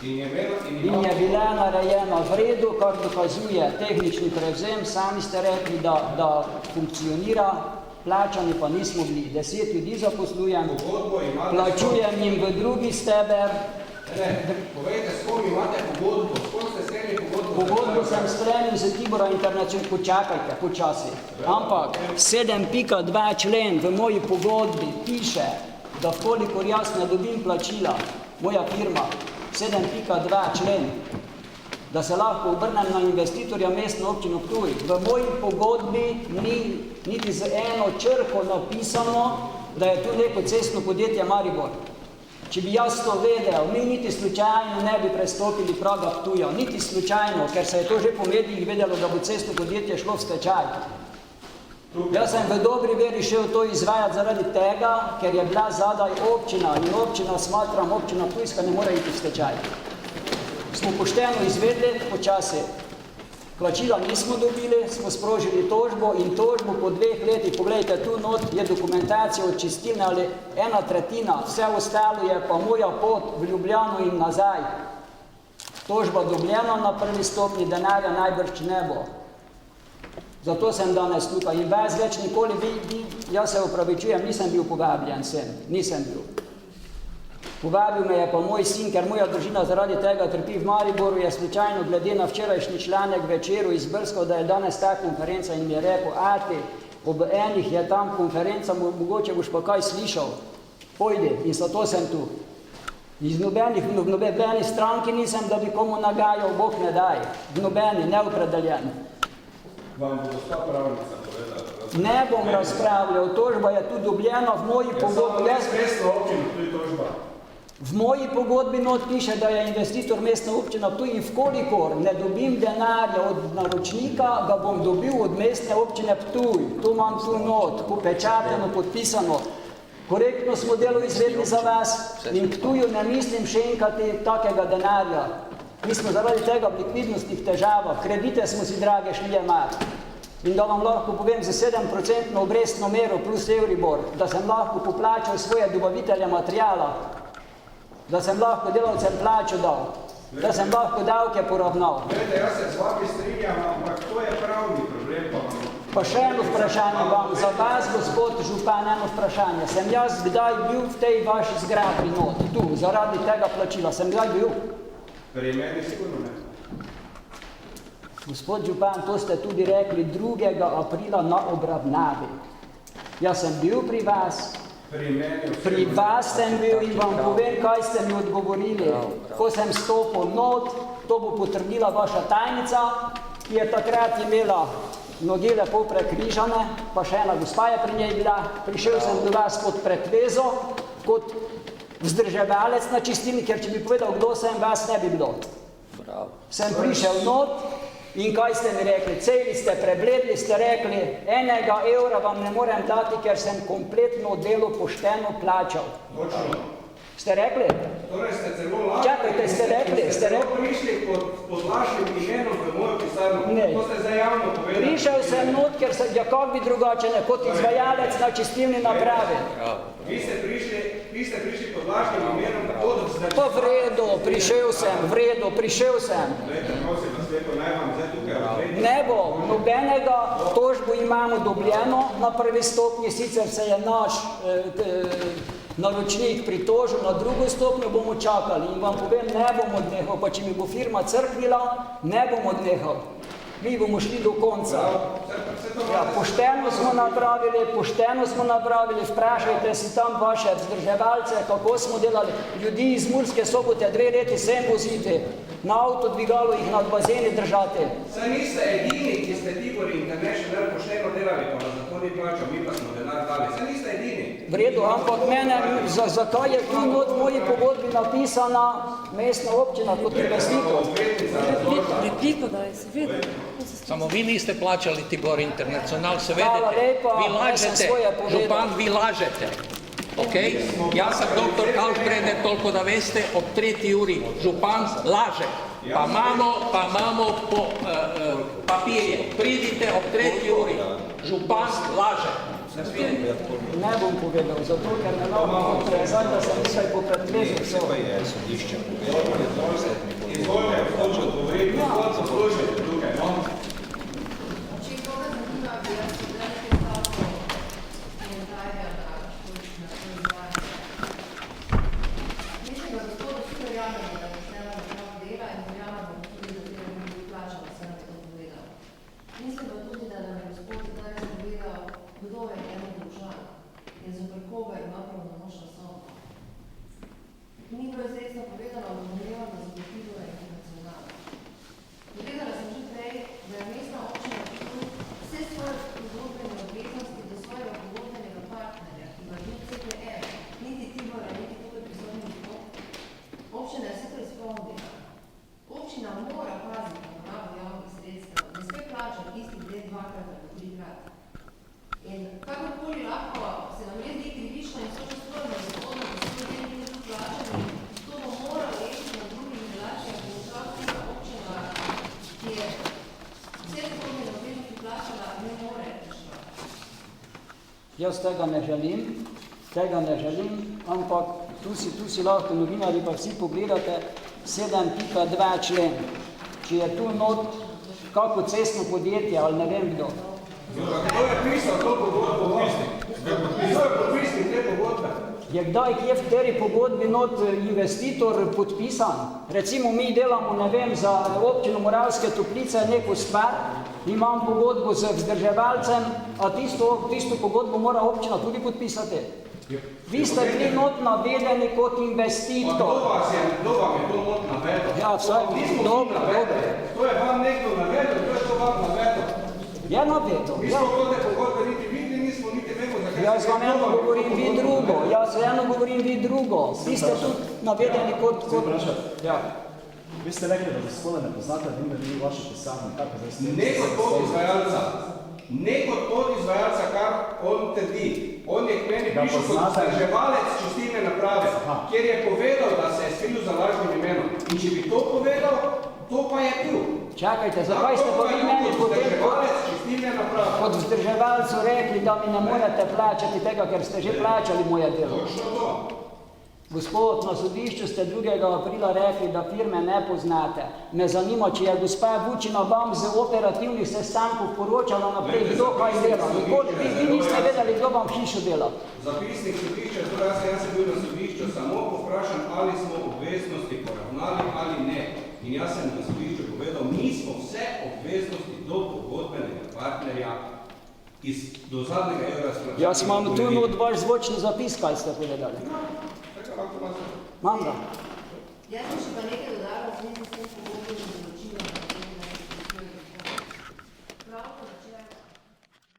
In je bila narejena v redu, kar dokazuje tehnični prevzem. Sami ste rekli, da funkcionira, plačani pa nismo bili. 10 ljudi zaposlujem, plačujem jim v drugi steber. Povejte, s kom imate pogodbo? S kom ste sklenili pogodbo? Pogodbo sem sklenil z Tibora Internacional, počakajte, počasi. Ampak 7.2 člen v moji pogodbi piše, da vkolikor jaz ne dobim plačila, moja firma, 7.2 člen, da se lahko obrnem na investitorja Mestne občine Ptuj. V moji pogodbi ni niti z eno črko napisano, da je tu neko cestno podjetje Maribor. Če bi jaz to vedel, mi niti slučajno ne bi prestopili praga Ptuja, niti slučajno, ker se je to že po medijih vedelo, da bo cestno podjetje šlo v stečaj. Jaz sem v dobri veri šel to izvajati zaradi tega, ker je bila zadaj občina in občina, smatram, občina Ptujska ne more iti v stečaj. Smo pošteno izvedli, počasi. Plačila nismo dobili, smo sprožili tožbo in tožbo po 2 letih, pogledajte, tu not je dokumentacija od čistilne ali 1/3, vse ostalo je pa moja pot v Ljubljano in nazaj. Tožba dobljena na prvi stopnji, denarja najbrž ne bo. Zato sem danes tukaj in več nikoli jaz se opravičujem, nisem bil povabljen sem, nisem bil. Povabil me je pa moj sin, ker moja družina zaradi tega trpi v Mariboru, je slučajno glede na včerajšnji članek Večeru izbrskal, da je danes ta konferenca in mi je rekel, ati, ob enih je tam konferenca, mogoče boš pa kaj slišal, pojdi in zato sem tu. Iz v nobeni stranki nisem, da bi komu nagajal, Bog ne daj, v nobeni, neopredeljen. Vam bo gospa pravnica povedala? Ne bom razpravljal, tožba je tu dobljena v moji pogodbi. Mestna občina, tu je tožba. V moji pogodbi not piše, da je investitor Mestna občina Ptuj in vkolikor ne dobim denarja od naročnika, ga bom dobil od Mestne občine Ptuj. Tu imam tu not, pečateno, podpisano. Korektno smo delo izvedli za vas in Ptuju ne mislim še enkati takega denarja. Mi smo zaradi tega v likvidnostnih težavah, kredite smo si drage šli jemati. In da vam lahko povem za 7% obrestno mero plus Euribor, da sem lahko poplačal svoje dobavitelje materijala, da sem lahko delavcem plačo dal, da sem lahko davke poravnal. Glede, jaz se z vami strinjam, ampak to je pravni problem. Pa še eno vprašanje vam, za vas, gospod župan, eno vprašanje. Sem jaz kdaj bil v tej vaši zgradbi not, tu, zaradi tega plačila, sem kdaj bil? Pri meni sigurno ne. Gospod župan, to ste tudi rekli 2. aprila na obravnavi. Jaz sem bil pri vas, pri vas sem bil in vam povem, kaj ste mi odgovorili. Ko sem stopil not, to bo potrdila vaša tajnica, ki je takrat imela noge lepo prekrižane, pa še ena gospa je pri njej bila. Prišel sem do vas pod pretvezo, kot vzdrževalec na čistilni, ker če bi povedal, kdo sem, vas ne bi bilo. Sem prišel not in kaj ste mi rekli? Celi ste, prebledli ste rekli, 1 evra vam ne morem dati, ker sem kompletno delo pošteno plačal. Ste rekli? Torej ste celo lažni. Čakajte, ste rekli? Ste prišli pod vašim imenom v mojo pisarno. To ste zdaj javno povedali. Prišel sem not, ker se, ja, kak bi drugače, ne, kot izvajalec na čistilni napravi. Vi ste prišli pod vašim imenom, pa v redu, prišel sem, v redu, prišel sem. Ne bo, nobenega tožbo imamo dobljeno na prvi stopnji, sicer se je naš naročnik pritožil, na drugo stopnjo bomo čakali in vam povem, ne bom odnehal, pa če mi bo firma crknila, ne bom odnehal. Mi bomo šli do konca. Ja, pošteno smo napravili, vprašajte si tam vaše vzdrževalce, kako smo delali. Ljudi iz Murske Sobote 2 leti sem voziti, na avto dvigalo jih nad bazeni držati. Saj niste edini, ki ste Tibor International pošteno delali, pa za to ni plačal, mi pa smo denar dali. Saj niste edini. V redu, ampak mene, zakaj je tu not v moji pogodbi napisana Mestna občina kot investitor? Repliko daj, se vidi. Samo vi niste plačali Tibor International, se vedete, lepa, vi lažete, župan, vi lažete. Okay? Jaz sem doktor Kalšbreder, toliko da veste, ob 3. uri župan laže. Pa imamo papirje. Pridite ob 3. uri. Župan laže. Ne bom povedal, zato ker ne lahko prezati, da sem nekaj po predvezu. verjamemo, da pošteno naprav dela in verjamemo tudi, da tega ne bi plačala, se nam je to povedal. Mislim pa tudi, da nam je gospod danes povedal, kdo je eno dolžan in zoper koga ima pravnomočna sodba. Ni bilo izrecno povedano, da domnevam, da zoper Tibora Internacionala. Povedala sem že prej, da je mestna občina Ptuj vse svoje pogodbene obveznosti do svojega pogodbenega partnerja, ki ga ni CPR, niti Tibora, niti tukaj prisotni gospod. Občina je vse to izpolnila. Občina mora paziti na porabo javnih sredstev, ne sme plačati istih dve dvakrat ali trikrat. In kakorkoli lahko se nam res zdi krivično in sočustveno izhodno, da se ljudje ni niso plačani, to bo moralo rešiti na drugih relacijah in prav tega občina, ki je vse pogodbene obveznosti plačala, ne more reševati. Jaz tega ne želim, ampak tu si lahko novinarji pa vsi pogledate 7.2 člen, če je tu not kako cestno podjetje ali ne vem kdo. Kdo je pisal to pogodbo? Kdo je podpisnik te pogodbe? Je kdaj kje v kateri pogodbi not investitor podpisan? Recimo mi delamo, ne vem, za občino Moravske Toplice neko stvar, imam pogodbo z vzdrževalcem, a tisto pogodbo mora občina tudi podpisati. Vi ste bili not navedeni kot investitor. Kdo vam je to not navedel? Ja, vsaj, dobro. To je vam nekdo navedel, to je to vam navedel. Je navedel, Mi ja. smo to te pogodbe niti videli nismo, niti vemo, zakaj Jaz vam eno govorim, vi drugo. Vi ste tu navedeni kot... Ja. Vi ste rekli, da gospoda ne poznate, da ime vi vaše pisarne. Ne kot podizvajalca, kar on trdi. On je k meni prišel kot vzdrževalec čistilne naprave, kjer je povedal, da se je skril za lažnim imenom. In če bi to povedal, to pa je bil. Čakajte, zakaj ste pa vi meni potem kot vzdrževalcu rekli, da mi ne morete plačati tega, ker ste že plačali moje delo? Točno to. Gospod, na sodišču ste 2. aprila rekli, da firme ne poznate. Me zanima, če je gospa Vučina vam z operativnih sestankov poročala naprej, kdo kaj dela. Vi niste vedeli, kdo vam hišo dela. Zapisnik sodišča, torej jaz sem bil na sodišču samo povprašan, ali smo obveznosti poravnali ali ne. In jaz sem na sodišču povedal, mi smo vse obveznosti do pogodbenega partnerja do zadnjega evra splačali. Jaz imam tu od vaš zvočni zapis, kaj ste povedali. Tako lahko imate. Mam ga.